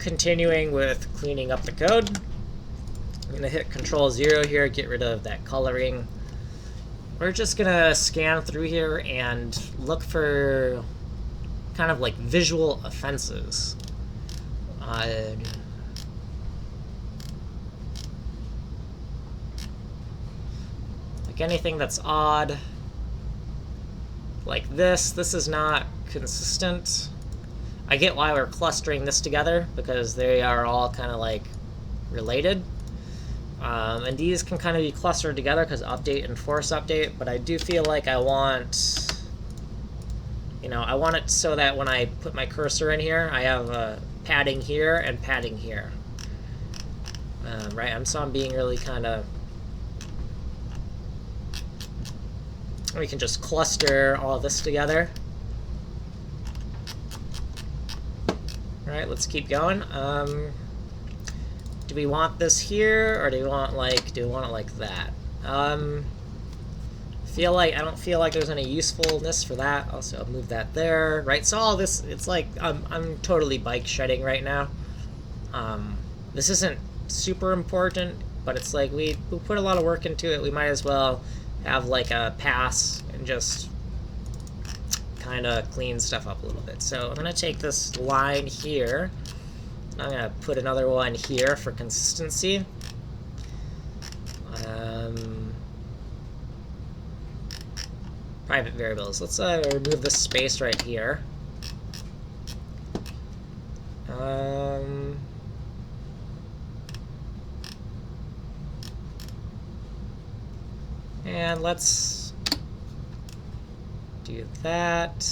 continuing with cleaning up the code. I'm going to hit Control-0 here, get rid of that coloring. We're just going to scan through here and look for kind of like visual offenses. Like anything that's odd. Like this is not consistent. I get why we're clustering this together, because they are all kind of like related. And these can kind of be clustered together because update and force update, but I do feel like I want, I want it so that when I put my cursor in here, I have padding here and padding here. Right, so I'm being really kind of, we can just cluster all this together. All right, let's keep going. Do we want this here, or do we want it like that? I don't feel like there's any usefulness for that. Also, I'll move that there, right? So all this, it's like I'm totally bike shedding right now. This isn't super important, but it's like we put a lot of work into it. We might as well have like a pass and just kind of clean stuff up a little bit. So I'm gonna take this line here. I'm going to put another one here for consistency. Private variables. Let's remove this space right here. And let's do that.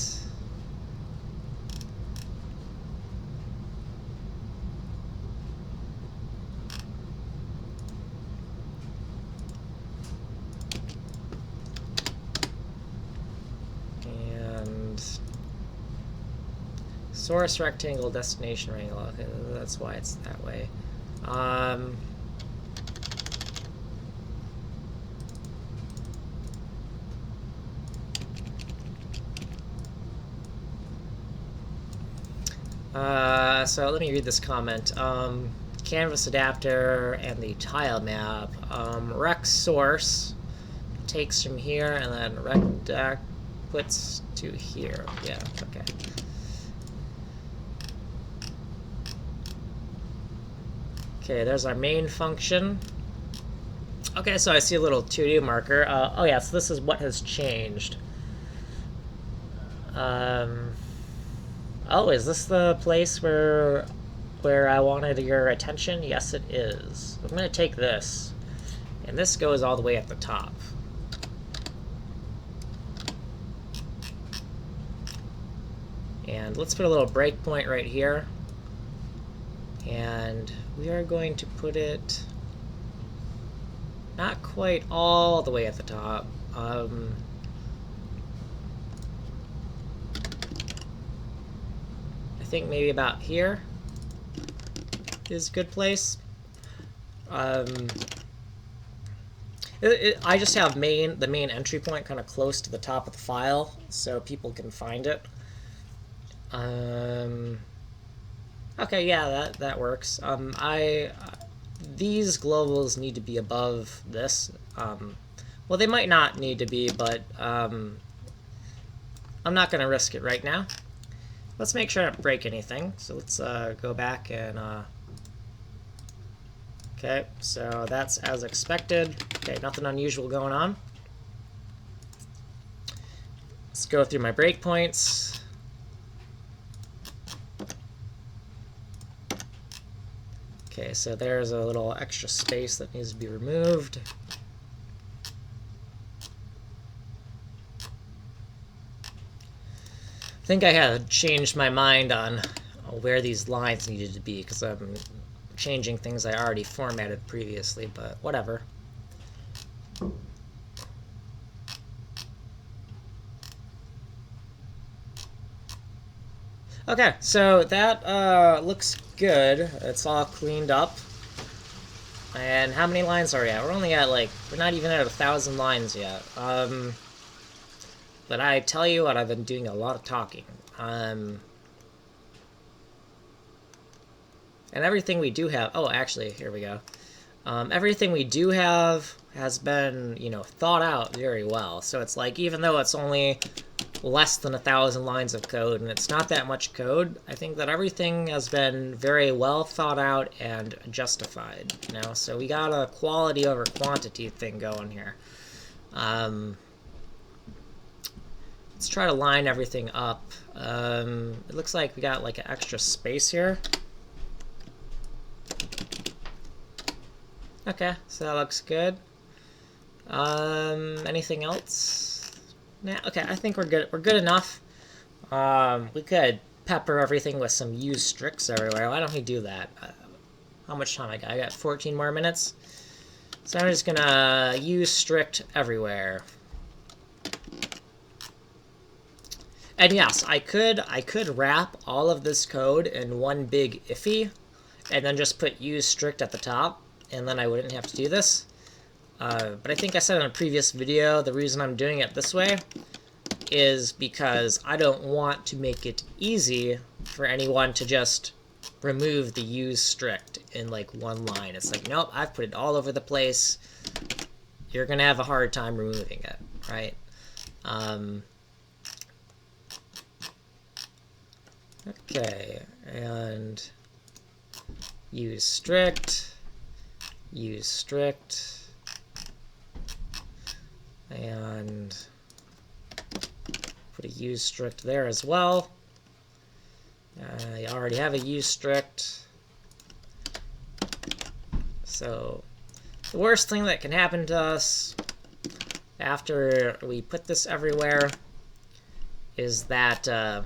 Source rectangle, destination rectangle. Okay, that's why it's that way. So let me read this comment. Canvas adapter and the tile map. Rec source takes from here, and then rec puts to here. Yeah, okay. Okay, there's our main function. Okay, so I see a little to-do marker. Oh yeah, so this is what has changed. Oh, is this the place where I wanted your attention? Yes, it is. I'm going to take this, and this goes all the way at the top. And let's put a little breakpoint right here. And we are going to put it not quite all the way at the top. I think maybe about here is a good place. I just have the main entry point kind of close to the top of the file so people can find it. Okay, yeah, that works. These globals need to be above this. Well, they might not need to be, but I'm not going to risk it right now. Let's make sure I don't break anything. So let's go back and... Okay, so that's as expected. Okay, nothing unusual going on. Let's go through my breakpoints. Okay, so there's a little extra space that needs to be removed. I think I had changed my mind on where these lines needed to be, because I'm changing things I already formatted previously, but whatever. Okay, so that looks good. It's all cleaned up. And how many lines are we at? We're only at we're not even at 1,000 lines yet. But I tell you what, I've been doing a lot of talking. And everything we do have... Oh, actually, here we go. Everything we do have has been, you know, thought out very well. So it's like, even though it's only less than 1,000 lines of code, and it's not that much code, I think that everything has been very well thought out and justified. You know, so we got a quality over quantity thing going here. Let's try to line everything up. It looks like we got like an extra space here. Okay, so that looks good. Anything else? Nah, okay, I think we're good. We're good enough. We could pepper everything with some use stricts everywhere. Why don't we do that? How much time I got? I got 14 more minutes. So I'm just gonna use strict everywhere. And yes, I could wrap all of this code in one big iffy, and then just put use strict at the top, and then I wouldn't have to do this. But I think I said in a previous video, the reason I'm doing it this way is because I don't want to make it easy for anyone to just remove the use strict in like one line. It's like, nope, I've put it all over the place. You're gonna have a hard time removing it, right? Okay, and use strict, and put a use strict there as well. You already have a use strict. So the worst thing that can happen to us after we put this everywhere is that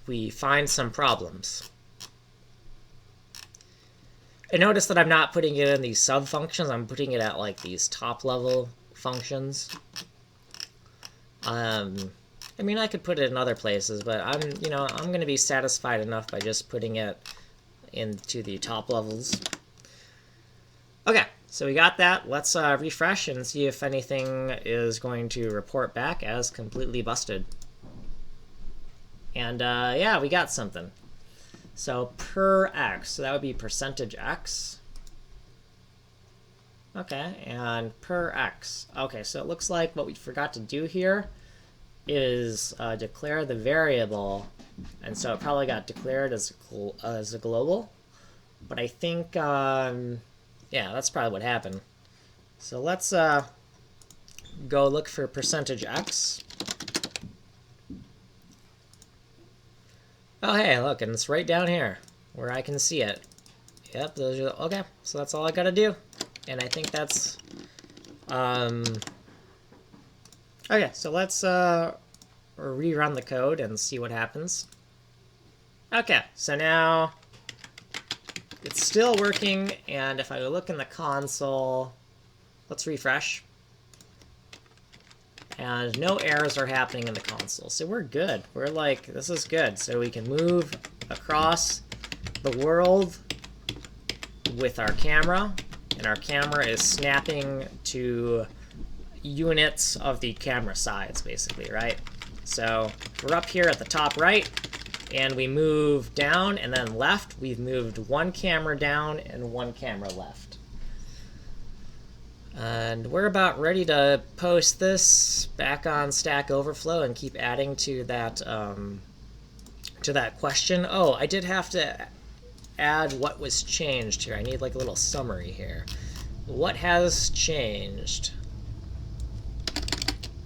we find some problems. And notice that I'm not putting it in these sub-functions, I'm putting it at like these top-level functions. I mean, I could put it in other places, but I'm going to be satisfied enough by just putting it into the top levels. Okay, so we got that. Let's refresh and see if anything is going to report back as completely busted. And yeah, we got something. So per x, so that would be percentage x. Okay, and per x. Okay, so it looks like what we forgot to do here is declare the variable, and so it probably got declared as a global. But I think, yeah, that's probably what happened. So let's go look for percentage x. Oh, hey, look, and it's right down here where I can see it. Yep, those are okay. So that's all I gotta do, and I think that's okay. So let's rerun the code and see what happens. Okay, so now it's still working, and if I look in the console, let's refresh. And no errors are happening in the console, so we're good. We're like, this is good. So we can move across the world with our camera, and our camera is snapping to units of the camera size, basically, right? So we're up here at the top right, and we move down and then left. We've moved one camera down and one camera left. And we're about ready to post this back on Stack Overflow and keep adding to that question. Oh, I did have to add what was changed here. I need like a little summary here. What has changed?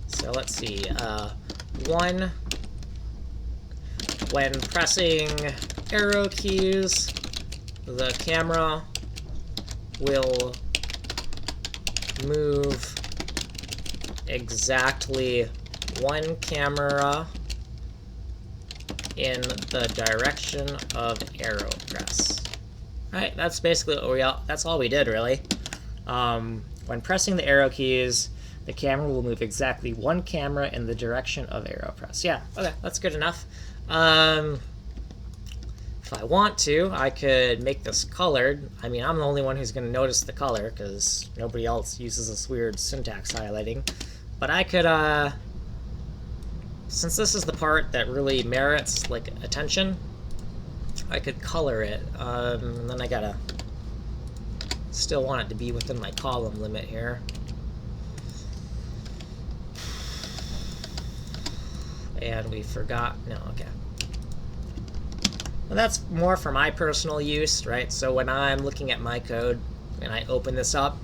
So let's see. One, when pressing arrow keys, the camera will move exactly one camera in the direction of arrow press. Alright, that's basically what that's all we did, really. When pressing the arrow keys, the camera will move exactly one camera in the direction of arrow press. Yeah, okay, that's good enough. If I want to, I could make this colored. I mean, I'm the only one who's going to notice the color, because nobody else uses this weird syntax highlighting. But I could, since this is the part that really merits, like, attention, I could color it, and then I gotta still want it to be within my column limit here. And we forgot, no, okay. Well, that's more for my personal use, right? So when I'm looking at my code and I open this up,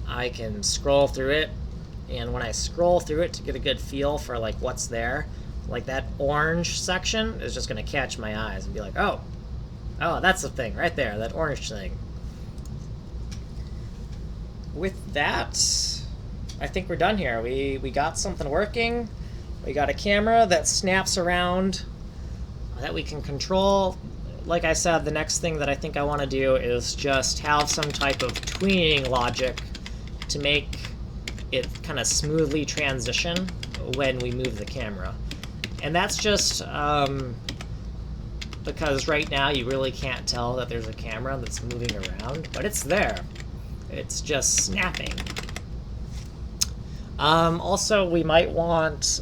I can scroll through it, and when I scroll through it to get a good feel for like what's there, like that orange section is just going to catch my eyes and be like, oh, that's the thing right there, that orange thing. With that, I think we're done here. We got something working. We got a camera that snaps around that we can control. Like I said, the next thing that I think I want to do is just have some type of tweening logic to make it kind of smoothly transition when we move the camera. And that's just because right now you really can't tell that there's a camera that's moving around, but it's there. It's just snapping. Also, we might want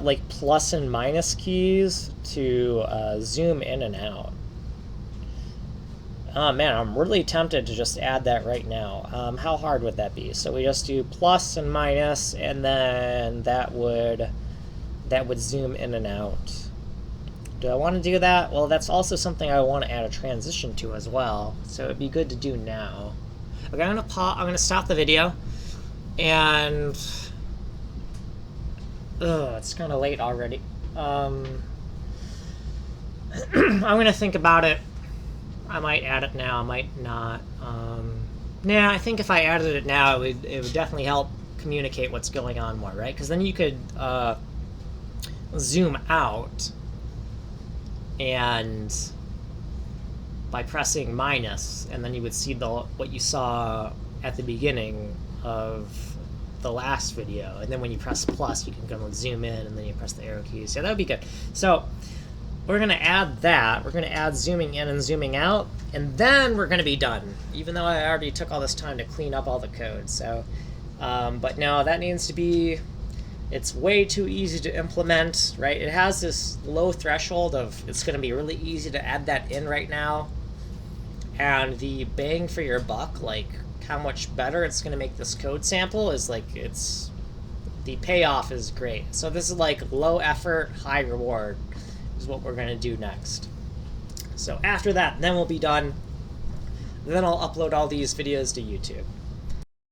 like plus and minus keys to zoom in and out. Oh man, I'm really tempted to just add that right now. How hard would that be? So we just do plus and minus, and then that would zoom in and out. Do I want to do that? Well, that's also something I want to add a transition to as well. So it'd be good to do now. Okay, I'm gonna stop the video, and it's kind of late already. I'm gonna think about it. I might add it now, I might not. Nah, I think if I added it now, it would definitely help communicate what's going on more, right? Because then you could zoom out, and by pressing minus, and then you would see what you saw at the beginning of the last video, and then when you press plus, you can go and zoom in, and then you press the arrow keys. Yeah, that would be good. So we're going to add that. We're going to add zooming in and zooming out, and then we're going to be done, even though I already took all this time to clean up all the code. So, but no, that needs to be, it's way too easy to implement, right? It has this low threshold of, it's going to be really easy to add that in right now. And the bang for your buck, like how much better it's going to make this code sample, is like, the payoff is great. So this is like low effort, high reward is what we're going to do next. So after that, then we'll be done. Then I'll upload all these videos to YouTube.